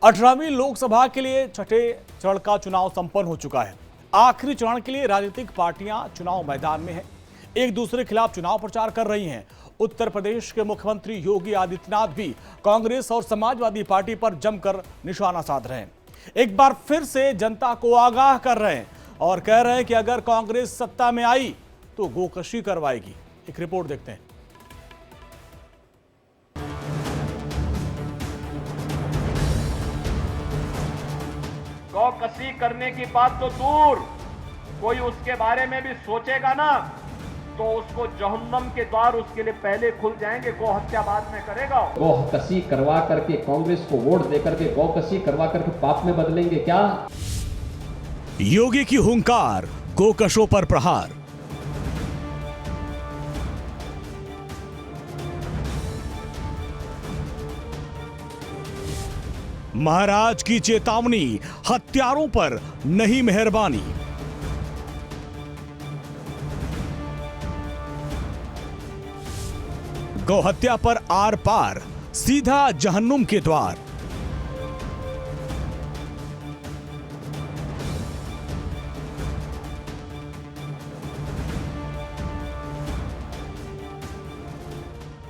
18वीं लोकसभा के लिए छठे चरण का चुनाव संपन्न हो चुका है। आखिरी चरण के लिए राजनीतिक पार्टियां चुनाव मैदान में हैं, एक दूसरे के खिलाफ चुनाव प्रचार कर रही हैं। उत्तर प्रदेश के मुख्यमंत्री योगी आदित्यनाथ भी कांग्रेस और समाजवादी पार्टी पर जमकर निशाना साध रहे हैं। एक बार फिर से जनता को आगाह कर रहे हैं और कह रहे हैं कि अगर कांग्रेस सत्ता में आई तो गोकशी करवाएगी। एक रिपोर्ट देखते हैं। गौकशी करने की बात तो दूर, कोई उसके बारे में भी सोचेगा ना तो उसको जहन्नम के द्वार उसके लिए पहले खुल जाएंगे। गौ हत्या बाद में करेगा। गौकशी करवा करके कांग्रेस को वोट दे करके गौकशी करवा करके पाप में बदलेंगे क्या? योगी की हुंकार, गोकशों पर प्रहार। महाराज की चेतावनी, हत्यारों पर नहीं मेहरबानी। गौहत्या पर आर पार, सीधा जहन्नुम के द्वार।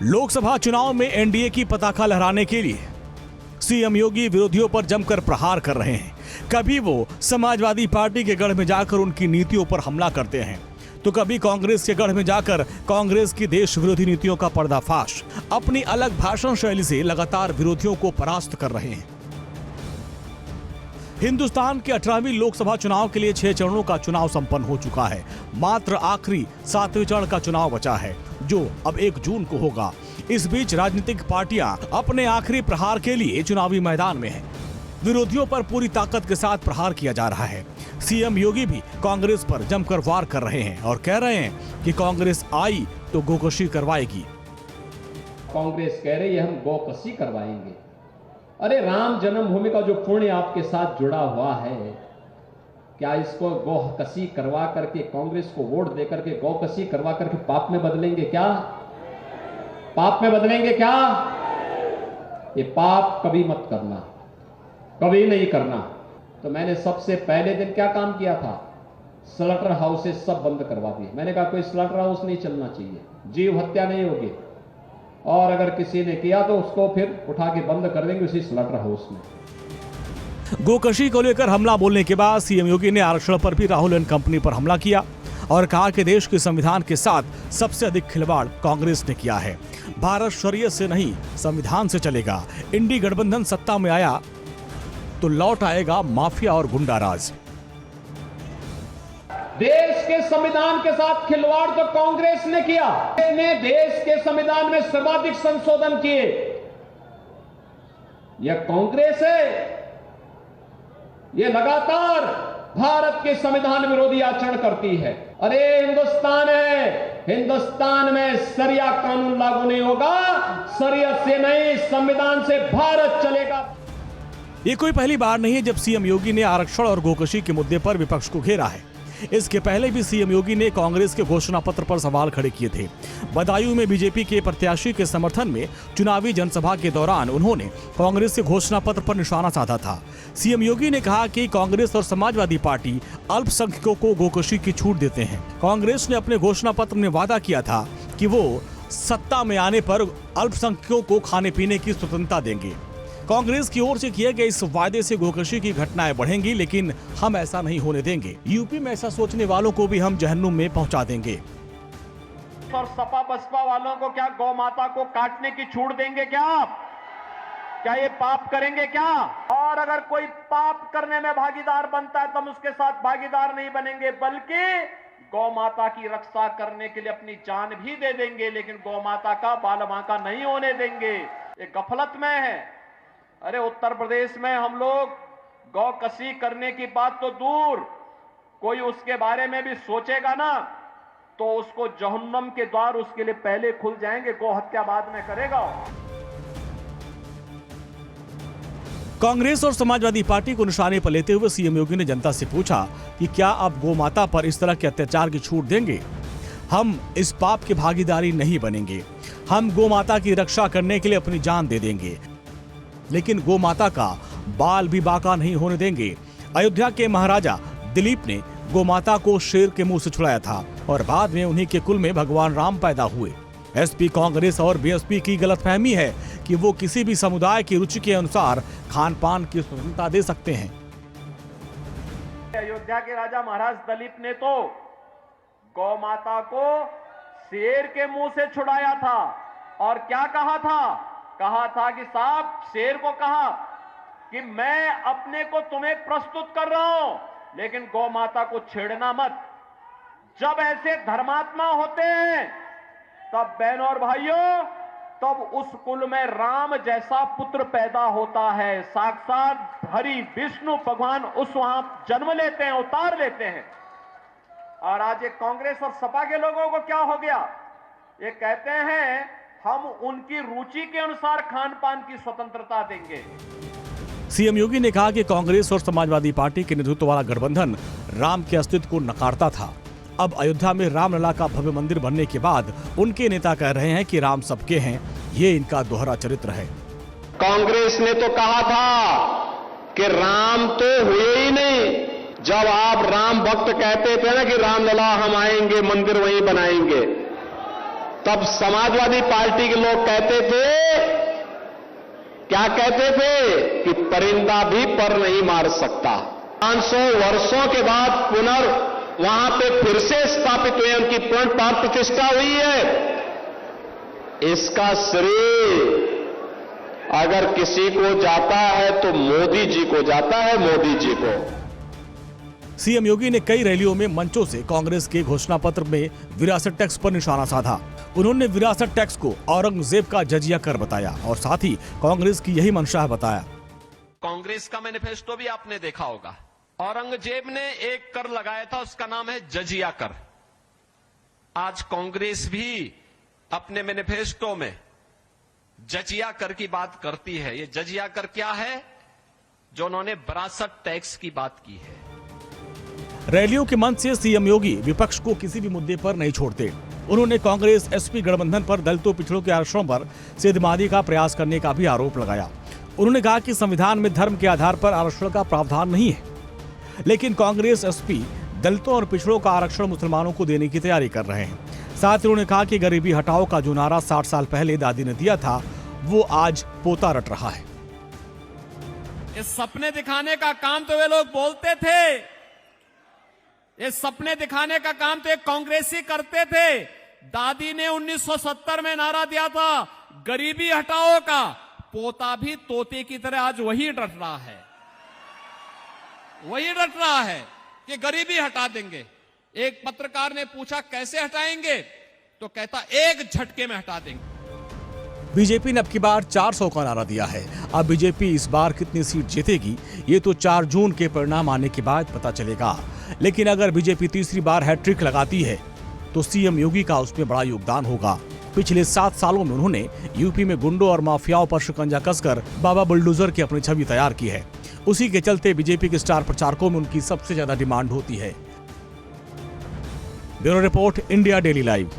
लोकसभा चुनाव में एनडीए की पताका लहराने के लिए सीएम योगी विरोधियों पर जमकर प्रहार कर रहे हैं। कभी वो समाजवादी पार्टी के गढ़ में जाकर उनकी नीतियों पर हमला करते हैं, तो कभी कांग्रेस के गढ़ में जाकर कांग्रेस की देश विरोधी नीतियों का पर्दाफाश। अपनी अलग भाषण शैली से लगातार विरोधियों को परास्त कर रहे हैं। हिंदुस्तान के 18वीं लोकसभा चुनाव के लिए 6 चरणों का चुनाव संपन्न हो चुका है। मात्र आखिरी 7वें चरण का चुनाव बचा है, जो अब 1 जून को होगा। इस बीच राजनीतिक पार्टियां अपने आखिरी प्रहार के लिए चुनावी मैदान में हैं। विरोधियों पर पूरी ताकत के साथ प्रहार किया जा रहा है। सीएम योगी भी कांग्रेस पर जमकर वार कर रहे हैं और कह रहे हैं कि कांग्रेस आई तो गोकशी करवाएगी। कांग्रेस कह रही है हम गौकशी करवाएंगे। अरे राम जन्मभूमि का जो पुण्य आपके साथ जुड़ा हुआ है, क्या इसको गौकशी करवा करके कांग्रेस को वोट दे करके गौकशी करवा करके पाप में बदलेंगे क्या? पाप में बदलेंगे क्या? ये पाप कभी मत करना, कभी नहीं करना। तो मैंने सबसे पहले दिन क्या काम किया था? स्लॉटर हाउसेस सब बंद करवा दिए। मैंने कहा कोई स्लॉटर हाउस नहीं चलना चाहिए, जीव हत्या नहीं होगी, और अगर किसी ने किया तो उसको फिर उठा के बंद कर देंगे उसी स्लॉटर हाउस में। गोकशी को लेकर हमला बोलने के बाद सीएम योगी ने आरक्षण पर भी राहुल एंड कंपनी पर हमला किया और कहा कि देश के संविधान के साथ सबसे अधिक खिलवाड़ कांग्रेस ने किया है। भारत शरीयत से नहीं संविधान से चलेगा। इंडी गठबंधन सत्ता में आया तो लौट आएगा माफिया और गुंडा राज। देश के संविधान के साथ खिलवाड़ तो कांग्रेस ने किया। इसने देश के संविधान में सर्वाधिक संशोधन किए। यह कांग्रेस है। यह लगातार भारत के संविधान विरोधी आचरण करती है। अरे हिंदुस्तान है, हिंदुस्तान में शरिया कानून लागू नहीं होगा। शरीयत से नहीं, संविधान से भारत चलेगा। ये कोई पहली बार नहीं है जब सीएम योगी ने आरक्षण और गोकशी के मुद्दे पर विपक्ष को घेरा है। इसके पहले भी सीएम योगी ने कांग्रेस के घोषणा पत्र पर सवाल खड़े किए थे। बदायूं में बीजेपी के प्रत्याशी के समर्थन में चुनावी जनसभा के दौरान उन्होंने कांग्रेस के घोषणा पत्र पर निशाना साधा था। सीएम योगी ने कहा कि कांग्रेस और समाजवादी पार्टी अल्पसंख्यकों को गोकशी की छूट देते हैं। कांग्रेस ने अपने घोषणा पत्र में वादा किया था कि वो सत्ता में आने पर अल्पसंख्यकों को खाने पीने की स्वतंत्रता देंगे। कांग्रेस की ओर से किए गए इस वादे से गोकशी की घटनाएं बढ़ेंगी, लेकिन हम ऐसा नहीं होने देंगे। यूपी में ऐसा सोचने वालों को भी हम जहन्नुम में पहुंचा देंगे। और सपा बसपा वालों को क्या गौ माता को काटने की छूट देंगे क्या आप? क्या ये पाप करेंगे क्या? और अगर कोई पाप करने में भागीदार बनता है तो हम उसके साथ भागीदार नहीं बनेंगे, बल्कि गौ माता की रक्षा करने के लिए अपनी जान भी दे देंगे, लेकिन गौ माता का बाल बांका नहीं होने देंगे। ये गफलत में है। अरे उत्तर प्रदेश में हम लोग गौकशी करने की बात तो दूर, कोई उसके बारे में भी सोचेगा ना तो उसको जहन्नम के द्वार उसके लिए पहले खुल जाएंगे। गौ हत्या बाद में करेगा। कांग्रेस और समाजवादी पार्टी को निशाने पर लेते हुए सीएम योगी ने जनता से पूछा कि क्या आप गौ माता पर इस तरह के अत्याचार की छूट देंगे? हम इस पाप की भागीदारी नहीं बनेंगे। हम गौ माता की रक्षा करने के लिए अपनी जान दे देंगे, लेकिन गौ माता का बाल भी बाका नहीं होने देंगे। अयोध्या के महाराजा दिलीप ने गोमाता को शेर के मुंह से छुड़ाया था और बाद में उन्हीं के कुल में भगवान राम पैदा हुए। एसपी कांग्रेस और बीएसपी की गलतफहमी है कि वो किसी भी समुदाय की रुचि के अनुसार खान पान की स्वतंत्रता दे सकते हैं। अयोध्या के राजा महाराज दिलीप ने तो गौ माता को शेर के मुंह से छुड़ाया था और क्या कहा था कि साहब शेर को कहा कि मैं अपने को तुम्हें प्रस्तुत कर रहा हूं, लेकिन गौ माता को छेड़ना मत। जब ऐसे धर्मात्मा होते हैं तब बहनों और भाइयों, तब उस कुल में राम जैसा पुत्र पैदा होता है। साक्षात हरि विष्णु भगवान उस वहां जन्म लेते हैं, अवतार लेते हैं। और आज ये कांग्रेस और सपा के लोगों को क्या हो गया? ये कहते हैं हम उनकी रुचि के अनुसार खान पान की स्वतंत्रता देंगे। सीएम योगी ने कहा कि कांग्रेस और समाजवादी पार्टी के नेतृत्व वाला गठबंधन राम के अस्तित्व को नकारता था। अब अयोध्या में रामलला का भव्य मंदिर बनने के बाद उनके नेता कह रहे हैं कि राम सबके हैं। ये इनका दोहरा चरित्र है। कांग्रेस ने तो कहा था कि राम तो हुए ही नहीं। जब आप राम भक्त कहते थे ना कि रामलला हम आएंगे, मंदिर वहीं बनाएंगे, तब समाजवादी पार्टी के लोग कहते थे, क्या कहते थे कि परिंदा भी पर नहीं मार सकता। 500 वर्षों के बाद वहां पे फिर से स्थापित हुए, उनकी प्राण प्रतिष्ठा हुई है। इसका श्रेय अगर किसी को जाता है तो मोदी जी को जाता है, मोदी जी को। सीएम योगी ने कई रैलियों में मंचों से कांग्रेस के घोषणा पत्र में विरासत टैक्स पर निशाना साधा। उन्होंने विरासत टैक्स को औरंगजेब का जजिया कर बताया और साथ ही कांग्रेस की यही मंशा है बताया। कांग्रेस का मैनिफेस्टो भी आपने देखा होगा। औरंगजेब ने एक कर लगाया था, उसका नाम है जजिया कर। आज कांग्रेस भी अपने मैनिफेस्टो में जजिया कर की बात करती है। ये जजिया कर क्या है? जो उन्होंने विरासत टैक्स की बात की है। रैलियों के मंच से सीएम योगी विपक्ष को किसी भी मुद्दे पर नहीं छोड़ते। उन्होंने कांग्रेस एसपी गठबंधन पर दलितों पिछड़ों के आरक्षण पर सेधमादी का प्रयास करने का भी आरोप लगाया। उन्होंने कहा कि संविधान में धर्म के आधार पर आरक्षण का प्रावधान नहीं है, लेकिन कांग्रेस एसपी दलितों और पिछड़ों का आरक्षण मुसलमानों को देने की तैयारी कर रहे हैं। साथ ही उन्होंने कहा कि गरीबी हटाओ का जो नारा 60 साल पहले दादी ने दिया था, वो आज पोता रट रहा है। इस सपने दिखाने का काम तो वे लोग बोलते थे, ये सपने दिखाने का काम तो एक कांग्रेसी करते थे। दादी ने 1970 में नारा दिया था गरीबी हटाओ का, पोता भी तोते की तरह आज वही डट रहा है कि गरीबी हटा देंगे। एक पत्रकार ने पूछा कैसे हटाएंगे, तो कहता एक झटके में हटा देंगे। बीजेपी ने अब की बार 400 का नारा दिया है। अब बीजेपी इस बार कितनी सीट जीतेगी, ये तो 4 जून के परिणाम आने के बाद पता चलेगा। लेकिन अगर बीजेपी तीसरी बार हैट्रिक लगाती है तो सीएम योगी का उसमें बड़ा योगदान होगा। पिछले 7 सालों में उन्होंने यूपी में गुंडों और माफियाओं पर शिकंजा कसकर बाबा बुलडोजर की अपनी छवि तैयार की है। उसी के चलते बीजेपी के स्टार प्रचारकों में उनकी सबसे ज्यादा डिमांड होती है। Bureau report, India daily live.